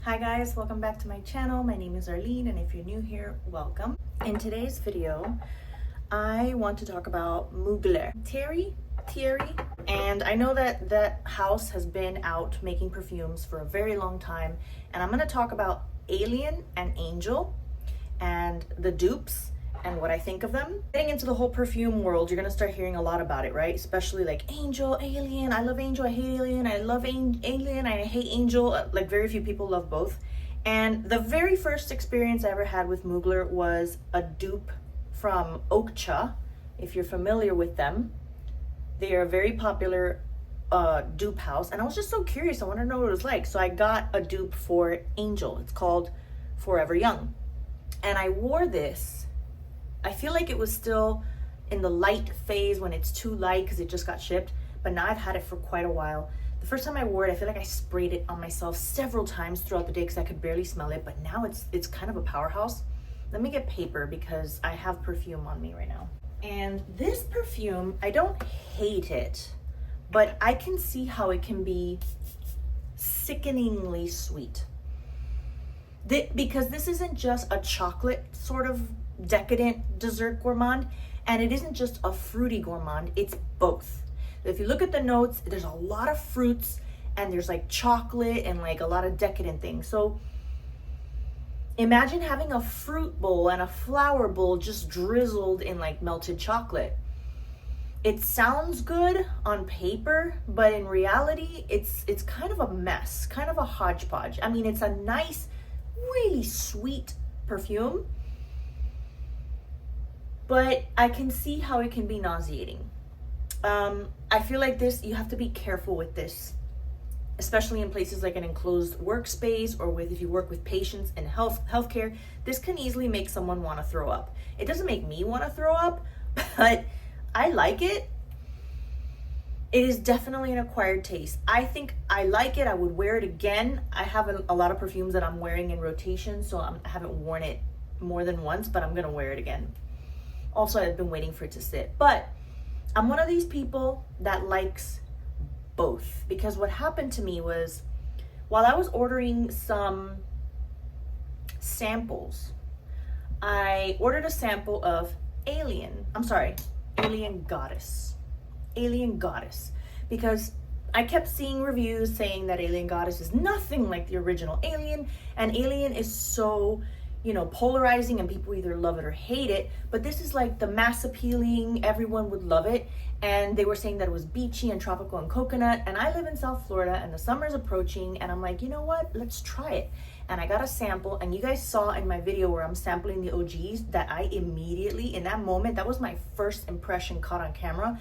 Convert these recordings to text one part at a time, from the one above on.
Hi guys, welcome back to my channel. My name is Arlene, and if you're new here, welcome. In today's video, I want to talk about Mugler. Thierry, and I know that that house has been out making perfumes for a very long time, and I'm going to talk about Alien and Angel and the dupes and what I think of them. Getting into the whole perfume world, you're gonna start hearing a lot about it, right? Especially like Angel, Alien. I love Angel, I hate Alien. I love Alien, I hate Angel. Like very few people love both. And the very first experience I ever had with Mugler was a dupe from Okcha. If you're familiar with them, they are a very popular dupe house. And I was just so curious. I wanted to know what it was like. So I got a dupe for Angel. It's called Forever Young. And I wore this. I feel like it was still in the light phase when it's too light because it just got shipped, but now I've had it for quite a while. The first time I wore it, I feel like I sprayed it on myself several times throughout the day because I could barely smell it, but now it's kind of a powerhouse. Let me get paper because I have perfume on me right now. And this perfume, I don't hate it, but I can see how it can be sickeningly sweet. Because this isn't just a chocolate sort of decadent dessert gourmand, and it isn't just a fruity gourmand, it's both. If you look at the notes, there's a lot of fruits and there's like chocolate and like a lot of decadent things. So imagine having a fruit bowl and a flower bowl just drizzled in like melted chocolate. It sounds good on paper, but in reality it's kind of a mess, kind of a hodgepodge. I mean, it's a nice, really sweet perfume, but I can see how it can be nauseating. I feel like this, you have to be careful with this, especially in places like an enclosed workspace or if you work with patients in healthcare. This can easily make someone want to throw up. It doesn't make me want to throw up, but I like it. It is definitely an acquired taste. I think I like it. I would wear it again. I have a lot of perfumes that I'm wearing in rotation, so I haven't worn it more than once, but I'm gonna wear it again. Also, I've been waiting for it to sit, but I'm one of these people that likes both, because what happened to me was while I was ordering some samples, I ordered a sample of Alien Goddess, because I kept seeing reviews saying that Alien Goddess is nothing like the original Alien, and Alien is so, polarizing and people either love it or hate it, but this is like the mass appealing, everyone would love it. And they were saying that it was beachy and tropical and coconut, and I live in South Florida and the summer's approaching, and I'm like, you know what, let's try it. And I got a sample, and you guys saw in my video where I'm sampling the OGs that I immediately, in that moment, that was my first impression caught on camera,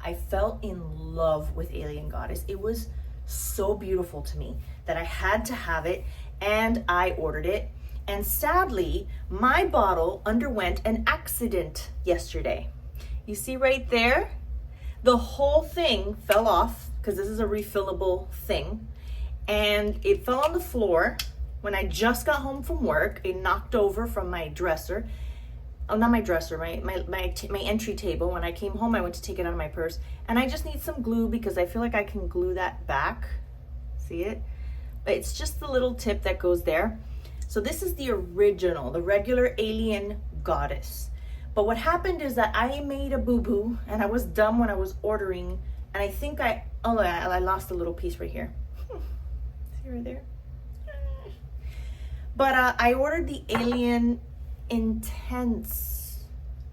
I fell in love with Alien Goddess. It was so beautiful to me that I had to have it, and I ordered it. And sadly, my bottle underwent an accident yesterday. You see right there? The whole thing fell off because this is a refillable thing. And it fell on the floor when I just got home from work. It knocked over from my dresser. Oh, not my dresser, my entry table. When I came home, I went to take it out of my purse. And I just need some glue because I feel like I can glue that back. See it? But it's just the little tip that goes there. So this is the original, the regular Alien Goddess. But what happened is that I made a boo-boo, and I was dumb when I was ordering, and I think I lost a little piece right here. See right there? But I ordered the Alien Intense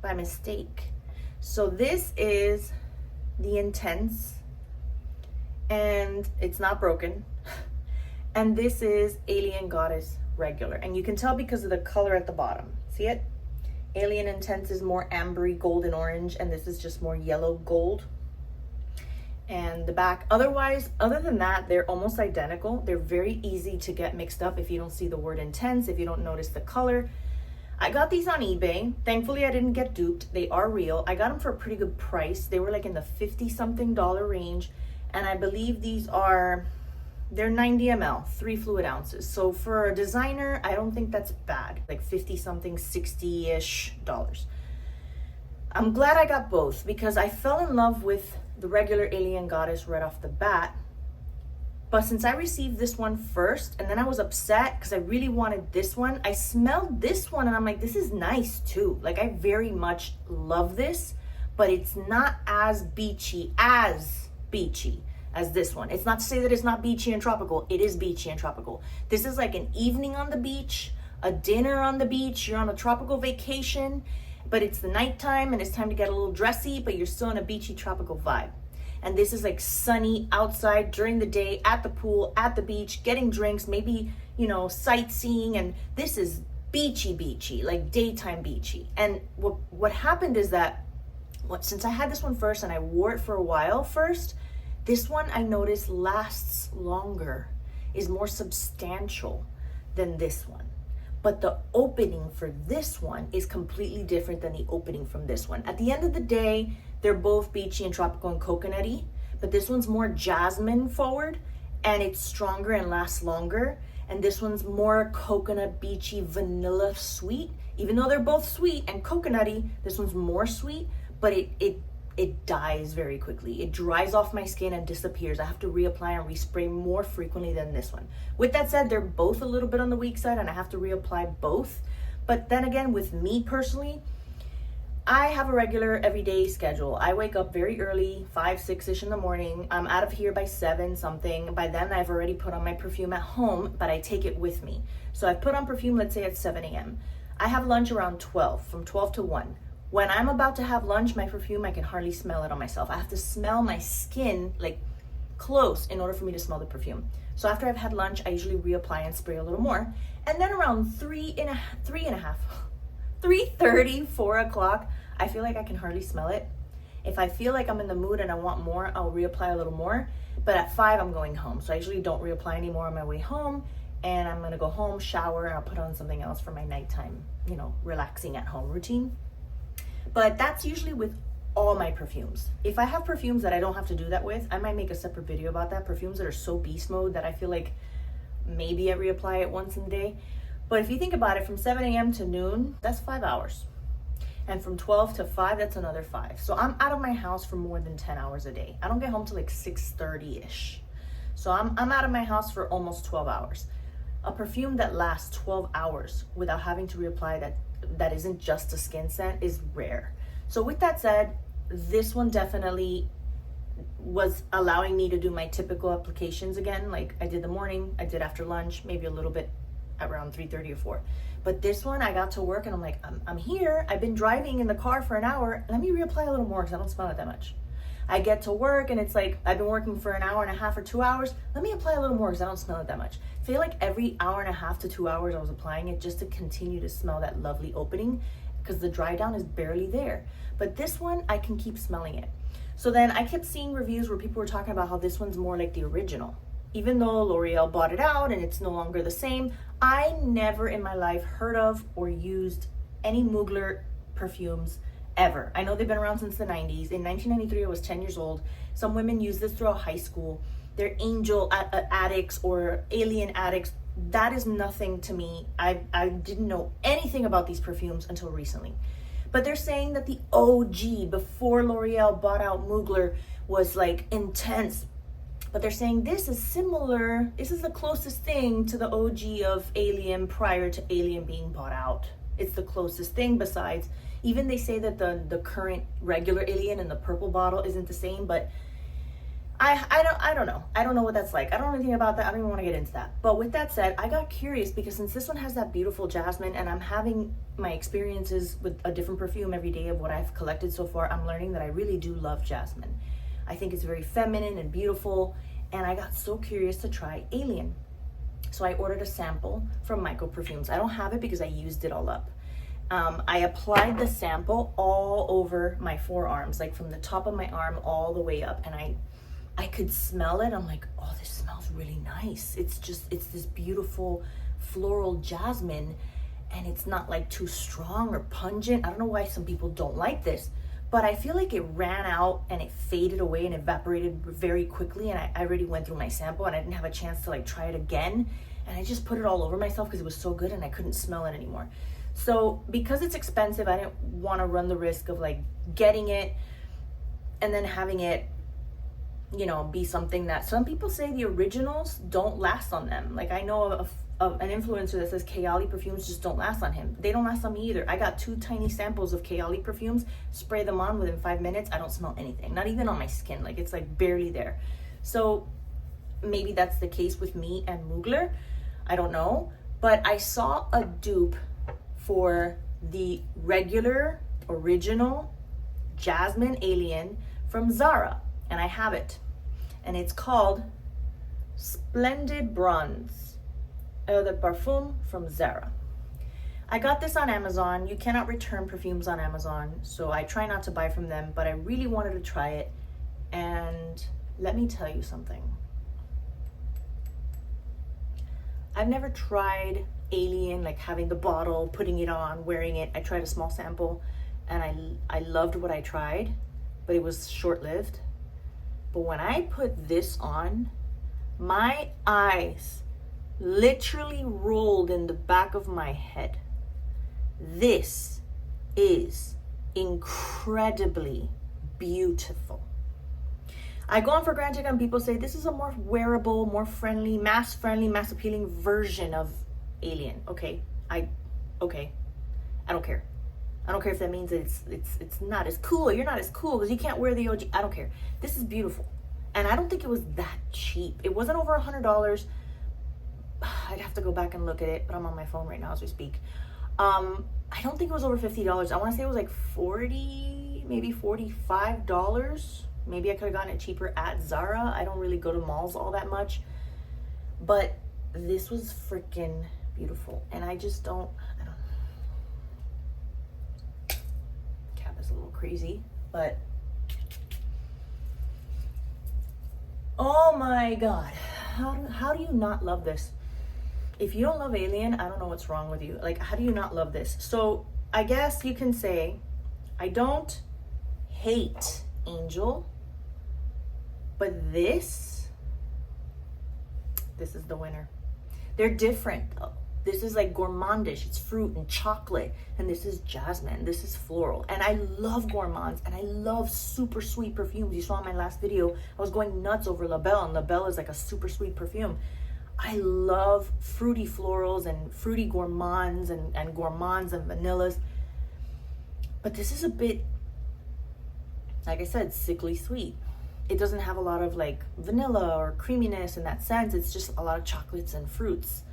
by mistake. So this is the Intense, and it's not broken. And this is Alien Goddess regular, and you can tell because of the color at the bottom. See it? Alien Intense is more ambery golden orange, and this is just more yellow gold. And the back, otherwise, other than that, they're almost identical. They're very easy to get mixed up if you don't see the word intense, if you don't notice the color. I got these on eBay. Thankfully, I didn't get duped. They are real. I got them for a pretty good price. They were like in the $50-something range, and I believe they're 90 ml, 3 fluid ounces. So for a designer, I don't think that's bad. Like 50-something, 60-ish dollars. I'm glad I got both because I fell in love with the regular Alien Goddess right off the bat. But since I received this one first, and then I was upset because I really wanted this one, I smelled this one and I'm like, this is nice too. Like, I very much love this, but it's not as beachy as this one. It's not to say that it's not beachy and tropical. It is beachy and tropical. This is like an evening on the beach, a dinner on the beach. You're on a tropical vacation, but it's the nighttime and it's time to get a little dressy, but you're still in a beachy tropical vibe. And this is like sunny outside during the day, at the pool, at the beach, getting drinks, maybe, you know, sightseeing. And this is beachy, like daytime beachy. And what happened is that since I had this one first and I wore it for a while first, this one I noticed lasts longer, is more substantial than this one. But the opening for this one is completely different than the opening from this one. At the end of the day, they're both beachy and tropical and coconutty, but this one's more jasmine forward and it's stronger and lasts longer. And this one's more coconut, beachy, vanilla sweet. Even though they're both sweet and coconutty, this one's more sweet, but it dies very quickly. It dries off my skin and disappears. I have to reapply and respray more frequently than this one. With that said, they're both a little bit on the weak side and I have to reapply both. But then again, with me personally, I have a regular everyday schedule. I wake up very early, 5, 6-ish in the morning. I'm out of here by 7 something. By then I've already put on my perfume at home, but I take it with me. So I've put on perfume, let's say at 7 a.m. I have lunch around 12, from 12 to 1. When I'm about to have lunch, my perfume, I can hardly smell it on myself. I have to smell my skin like close in order for me to smell the perfume. So after I've had lunch, I usually reapply and spray a little more. And then around 3:30, 4 o'clock, I feel like I can hardly smell it. If I feel like I'm in the mood and I want more, I'll reapply a little more. But at 5, I'm going home. So I usually don't reapply anymore on my way home. And I'm gonna go home, shower, and I'll put on something else for my nighttime, you know, relaxing at home routine. But that's usually with all my perfumes. If I have perfumes that I don't have to do that with, I might make a separate video about that. Perfumes that are so beast mode that I feel like maybe I reapply it once in a day. But if you think about it, from 7 a.m. to noon, that's 5 hours. And from 12 to 5, that's another 5. So I'm out of my house for more than 10 hours a day. I don't get home till like 6:30-ish. So I'm out of my house for almost 12 hours. A perfume that lasts 12 hours without having to reapply that isn't just a skin scent is rare. So with that said, this one definitely was allowing me to do my typical applications again. Like I did the morning, I did after lunch, maybe a little bit around 3:30 or 4. But this one, I got to work and I'm like, I'm here. I've been driving in the car for an hour. Let me reapply a little more because I don't smell it that much. I get to work and it's like, I've been working for an hour and a half or 2 hours. Let me apply a little more because I don't smell it that much. I feel like every hour and a half to 2 hours I was applying it just to continue to smell that lovely opening because the dry down is barely there. But this one, I can keep smelling it. So then I kept seeing reviews where people were talking about how this one's more like the original. Even though L'Oreal bought it out and it's no longer the same, I never in my life heard of or used any Mugler perfumes ever. I know they've been around since the 90s. In 1993, I was 10 years old. Some women use this throughout high school. They're angel addicts or alien addicts. That is nothing to me. I didn't know anything about these perfumes until recently. But they're saying that the OG, before L'Oreal bought out Mugler, was like intense. But they're saying this is similar. This is the closest thing to the OG of Alien prior to Alien being bought out. It's the closest thing besides, even they say that the current regular Alien in the purple bottle isn't the same, but I don't know. I don't know what that's like. I don't know anything about that. I don't even want to get into that. But with that said, I got curious because since this one has that beautiful jasmine and I'm having my experiences with a different perfume every day of what I've collected so far, I'm learning that I really do love jasmine. I think it's very feminine and beautiful, and I got so curious to try Alien. So I ordered a sample from Micro Perfumes. I don't have it because I used it all up. I applied the sample all over my forearms, like from the top of my arm all the way up, and I could smell it. I'm like, oh, this smells really nice. It's this beautiful floral jasmine, and it's not like too strong or pungent. I don't know why some people don't like this, but I feel like it ran out and it faded away and evaporated very quickly, and I already went through my sample and I didn't have a chance to like try it again, and I just put it all over myself because it was so good and I couldn't smell it anymore. So because it's expensive, I didn't want to run the risk of like getting it and then having it you know, be something that some people say the originals don't last on them. Like I know of an influencer that says Kayali perfumes just don't last on him. They don't last on me either. I got 2 tiny samples of Kayali perfumes, spray them on within 5 minutes. I don't smell anything, not even on my skin. Like it's like barely there. So maybe that's the case with me and Mugler. I don't know. But I saw a dupe for the regular original Jasmine Alien from Zara, and I have it, and it's called Splendid Bronze Eau de Parfum from Zara. I got this on Amazon. You cannot return perfumes on Amazon, so I try not to buy from them, but I really wanted to try it. And let me tell you something. I've never tried Alien, like having the bottle, putting it on, wearing it. I tried a small sample and I loved what I tried, but it was short-lived. But when I put this on, my eyes literally rolled in the back of my head. This is incredibly beautiful. I go on for granted and people say this is a more wearable, more friendly, mass appealing version of Alien. Okay, I don't care. I don't care if that means that it's not as cool, or you're not as cool because you can't wear the OG. I don't care. This is beautiful. And I don't think it was that cheap. It wasn't over $100. I'd have to go back and look at it, but I'm on my phone right now as we speak. I don't think it was over $50. I want to say it was like $40, maybe $45. Maybe I could have gotten it cheaper at Zara. I don't really go to malls all that much. But this was freaking beautiful. And I don't. Cap is a little crazy, but oh my God. How do you not love this? If you don't love Alien, I don't know what's wrong with you. Like, how do you not love this? So I guess you can say, I don't hate Angel, but this is the winner. They're different though. This is like gourmandish. It's fruit and chocolate. And this is jasmine. This is floral. And I love gourmands. And I love super sweet perfumes. You saw in my last video, I was going nuts over La Belle. And La Belle is like a super sweet perfume. I love fruity florals and fruity gourmands and gourmands and vanillas. But this is a bit, like I said, sickly sweet. It doesn't have a lot of like vanilla or creaminess in that sense. It's just a lot of chocolates and fruits,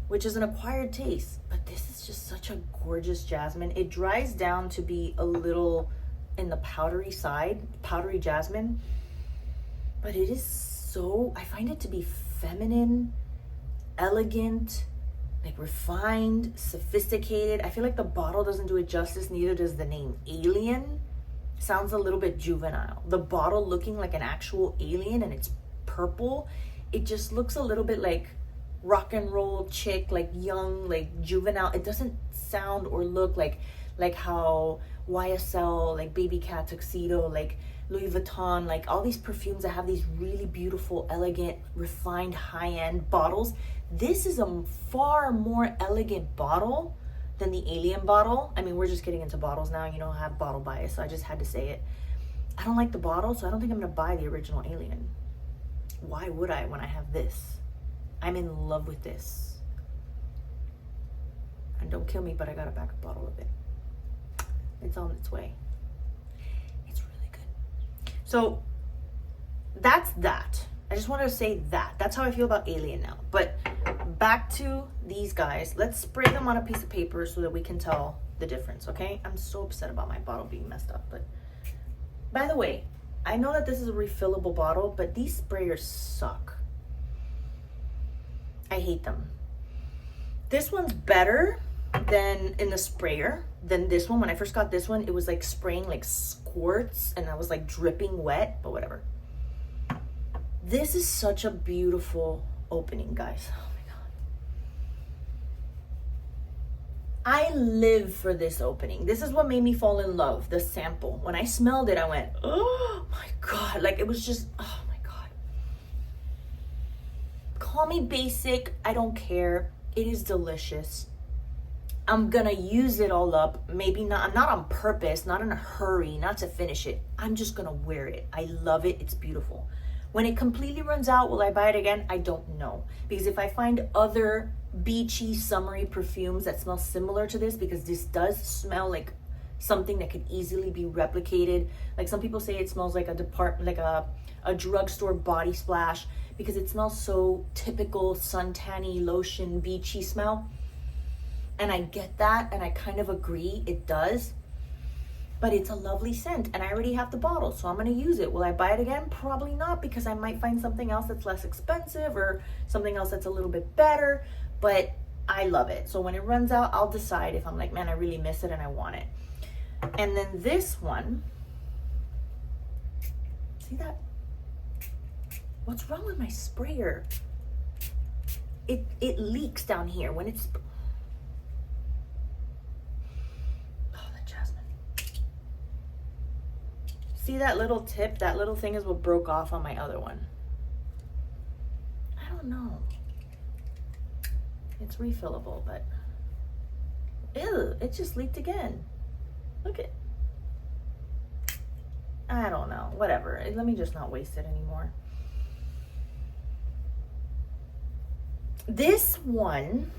which is an acquired taste. But this is just such a gorgeous jasmine. It dries down to be a little in the powdery side, powdery jasmine. But it is so, I find it to be feminine, elegant, like refined, sophisticated. I feel like the bottle doesn't do it justice, neither does the name. Alien sounds a little bit juvenile. The bottle looking like an actual alien and it's purple, it just looks a little bit like rock and roll chick, like young, like juvenile. It doesn't sound or look like how YSL, like Baby Cat Tuxedo, like Louis Vuitton, like all these perfumes that have these really beautiful, elegant, refined, high-end bottles. This is a far more elegant bottle than the Alien bottle. I mean, we're just getting into bottles now. You know, I have bottle bias, so I just had to say it. I don't like the bottle, so I don't think I'm gonna buy the original Alien. Why would I when I have this? I'm in love with this. And don't kill me, but I got a backup bottle of it. It's on its way. It's really good. So that's that. I just wanted to say that. That's how I feel about Alien now. But back to these guys. Let's spray them on a piece of paper so that we can tell the difference, okay? I'm so upset about my bottle being messed up. But by the way, I know that this is a refillable bottle, but these sprayers suck. I hate them. This one's better than in the sprayer than this one. When I first got this one, it was like spraying like squirts and I was like dripping wet, but whatever. This is such a beautiful opening, guys. Oh my God. I live for this opening. This is what made me fall in love, the sample. When I smelled it, I went, oh my God. Like it was just, oh my God. Call me basic. I don't care. It is delicious. I'm gonna use it all up. Maybe not on purpose, not in a hurry, not to finish it. I'm just gonna wear it. I love it. It's beautiful. When it completely runs out, will I buy it again? I don't know. Because if I find other beachy, summery perfumes that smell similar to this, because this does smell like something that could easily be replicated. Like some people say it smells like a drugstore body splash, because it smells so typical suntanny, lotion, beachy smell. And I get that, and I kind of agree, it does. But it's a lovely scent, and I already have the bottle, so I'm gonna use it. Will I buy it again? Probably not, because I might find something else that's less expensive or something else that's a little bit better, but I love it. So when it runs out, I'll decide if I'm like, man, I really miss it and I want it. And then this one, see that? What's wrong with my sprayer? It leaks down here when it's, see that little tip? That little thing is what broke off on my other one. I don't know. It's refillable, but ew, it just leaked again. Look at, I don't know, whatever. Let me just not waste it anymore. This one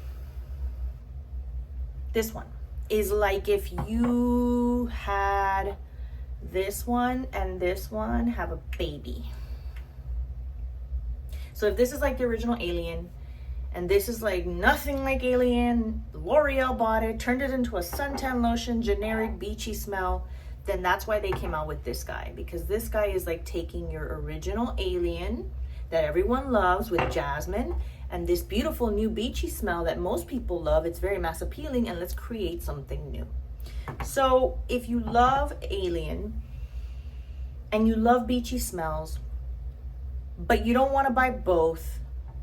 is like if you had this one and this one have a baby. So if this is like the original Alien, and this is like nothing like Alien, L'Oreal bought it, turned it into a suntan lotion, generic beachy smell, then that's why they came out with this guy. Because this guy is like taking your original Alien that everyone loves with jasmine, and this beautiful new beachy smell that most people love. It's very mass appealing, and let's create something new. So if you love Alien and you love beachy smells, but you don't want to buy both,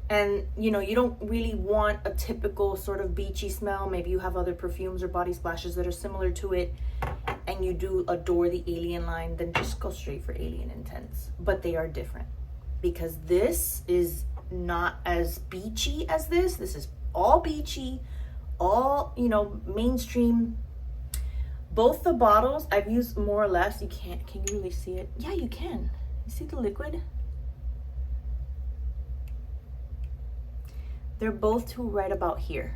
and you know, you don't really want a typical sort of beachy smell, maybe you have other perfumes or body splashes that are similar to it, and you do adore the Alien line, then just go straight for Alien Intense. But they are different, because this is not as beachy as this. This is all beachy, all, you know, mainstream. Both the bottles I've used more or less. Can you really see it? Yeah, you can. You see the liquid? They're both to right about here.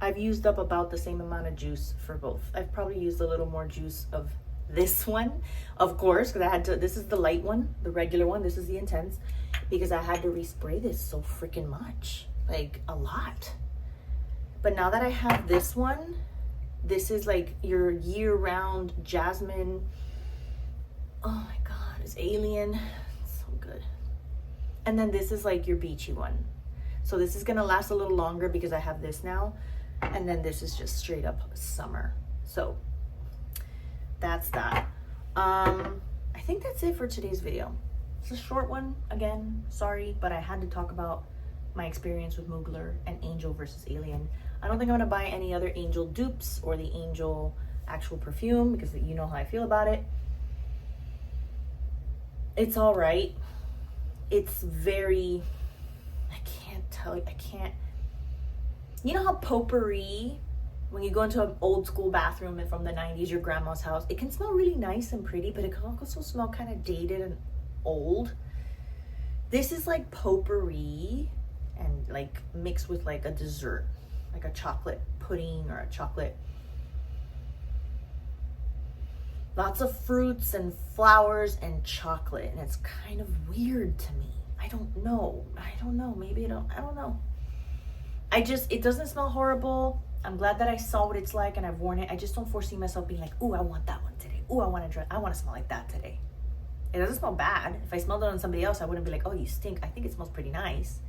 I've used up about the same amount of juice for both. I've probably used a little more juice of this one, of course, because I had to, this is the light one, the regular one, this is the intense, because I had to respray this so freaking much, like a lot. But now that I have this one, this is like your year-round jasmine. Oh my God, it's Alien. It's so good. And then this is like your beachy one. So this is gonna last a little longer because I have this now. And then this is just straight up summer. So that's that. I think that's it for today's video. It's a short one, again, sorry, but I had to talk about my experience with Mugler and Angel versus Alien. I don't think I'm gonna buy any other Angel dupes or the Angel actual perfume, because you know how I feel about it. It's all right. It's very, I can't tell you, you know how potpourri, when you go into an old school bathroom and from the 90s, your grandma's house, it can smell really nice and pretty, but it can also smell kind of dated and old. This is like potpourri and like mixed with like a dessert, like a chocolate pudding or a chocolate. Lots of fruits and flowers and chocolate, and it's kind of weird to me. I don't know. Maybe I don't know. It doesn't smell horrible. I'm glad that I saw what it's like and I've worn it. I just don't foresee myself being like, ooh, I want that one today. Ooh, I want to smell like that today. It doesn't smell bad. If I smelled it on somebody else, I wouldn't be like, oh, you stink. I think it smells pretty nice,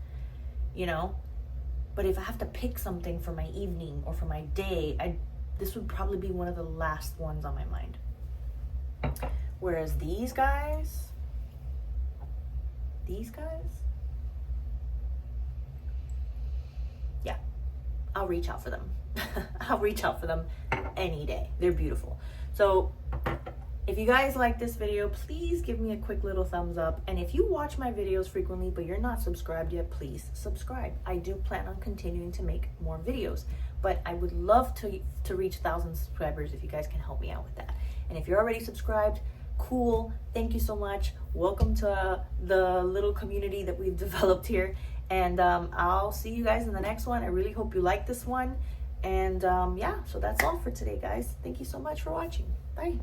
you know? But if I have to pick something for my evening or for my day, this would probably be one of the last ones on my mind. Whereas these guys, yeah, I'll reach out for them. I'll reach out for them any day. They're beautiful. So If you guys like this video, please give me a quick little thumbs up. And if you watch my videos frequently, but you're not subscribed yet, please subscribe. I do plan on continuing to make more videos, but I would love to reach 1,000 subscribers if you guys can help me out with that. And if you're already subscribed, cool. Thank you so much. Welcome to the little community that we've developed here. And I'll see you guys in the next one. I really hope you like this one. And yeah, so that's all for today, guys. Thank you so much for watching. Bye.